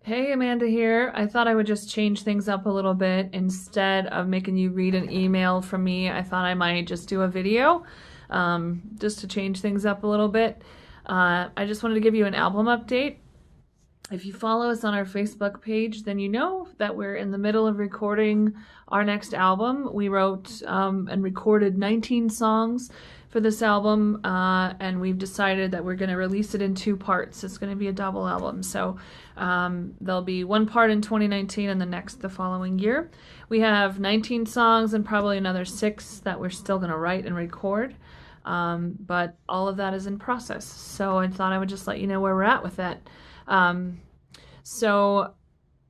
Hey, Amanda here. I thought I would just change things up a little bit. Instead of making you read an email from me, I thought I might just do a video, just to change things up a little bit. I just wanted to give you an album update. If you follow us on our Facebook page, then you know that we're in the middle of recording our next album. We wrote and recorded 19 songs for this album, and we've decided that we're going to release it in two parts. It's going to be a double album. So there'll be one part in 2019 and the next the following year. We have 19 songs and probably another 6 that we're still going to write and record. But all of that is in process. So I thought I would just let you know where we're at with that. So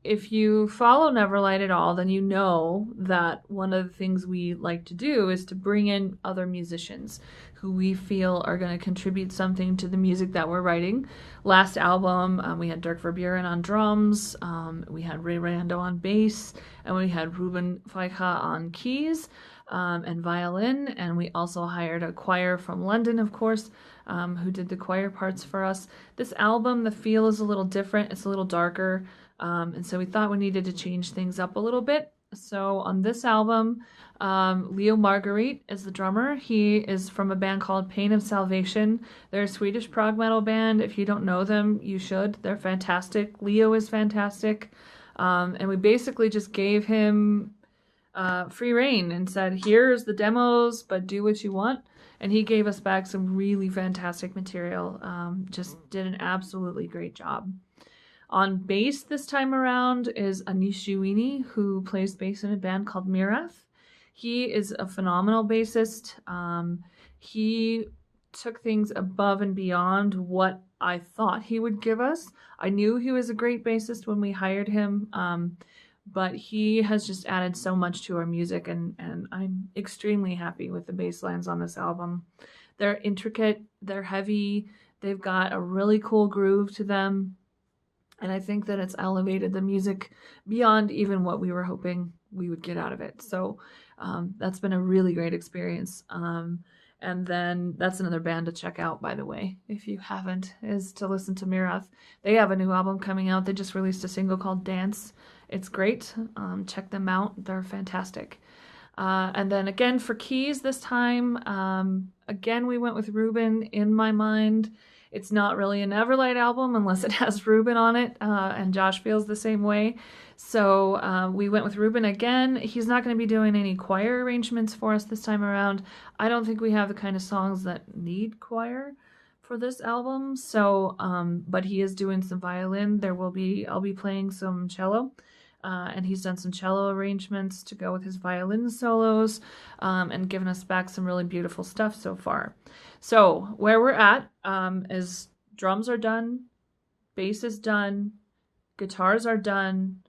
if you follow Neverlight at all, then you know that one of the things we like to do is to bring in other musicians who we feel are going to contribute something to the music that we're writing. Last album, we had Dirk Verburen on drums, we had Ray Rando on bass, and we had Ruben Feicha on keys and violin, and we also hired a choir from London, of course, who did the choir parts for us. This album, the feel is a little different. It's a little darker, and so we thought we needed to change things up a little bit. So on this album, Leo Marguerite is the drummer. He is from a band called Pain of Salvation. They're a Swedish prog metal band. If you don't know them, you should. They're fantastic. Leo is fantastic. And we basically just gave him free reign and said, here's the demos, but do what you want. And he gave us back some really fantastic material. Just did an absolutely great job. On bass this time around is Anish Jouini, who plays bass in a band called Mirath. He is a phenomenal bassist. He took things above and beyond what I thought he would give us. I knew he was a great bassist when we hired him, but he has just added so much to our music, and I'm extremely happy with the bass lines on this album. They're intricate, they're heavy, they've got a really cool groove to them, and I think that it's elevated the music beyond even what we were hoping we would get out of it. So that's been a really great experience. And then that's another band to check out, by the way, if you haven't, is to listen to Mirath. They have a new album coming out. They just released a single called Dance. It's great. Check them out. They're fantastic. And then again for keys this time, again we went with Ruben in my mind. It's not really a Neverlight album unless it has Ruben on it, and Josh feels the same way. So we went with Ruben again. He's not going to be doing any choir arrangements for us this time around. I don't think we have the kind of songs that need choir for this album. So, but he is doing some violin. I'll be playing some cello. And he's done some cello arrangements to go with his violin solos, and given us back some really beautiful stuff so far. So where we're at is drums are done, bass is done, guitars are done,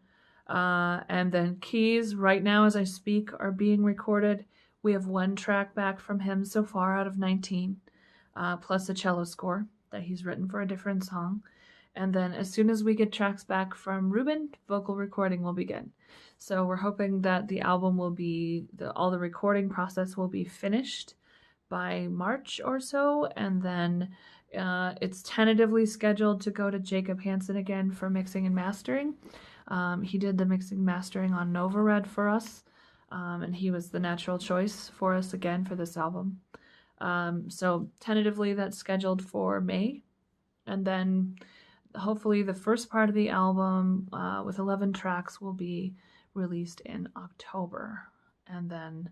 and then keys right now as I speak are being recorded. We have 1 track back from him so far out of 19, plus a cello score that he's written for a different song. And then as soon as we get tracks back from Ruben, vocal recording will begin. So we're hoping that the album will be, all the recording process will be finished by March or so. And then it's tentatively scheduled to go to Jacob Hansen again for mixing and mastering. He did the mixing and mastering on Nova Red for us. And he was the natural choice for us again for this album. So tentatively that's scheduled for May. And then hopefully the first part of the album with 11 tracks will be released in October, and then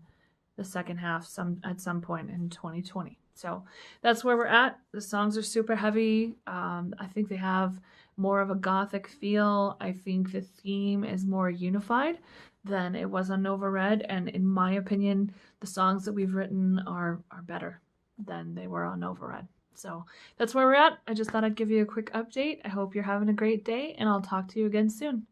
the second half at some point in 2020. So that's where we're at. The songs are super heavy. I think they have more of a gothic feel. I think the theme is more unified than it was on Nova Red, and in my opinion, the songs that we've written are better than they were on Nova Red. So that's where we're at. I just thought I'd give you a quick update. I hope you're having a great day, and I'll talk to you again soon.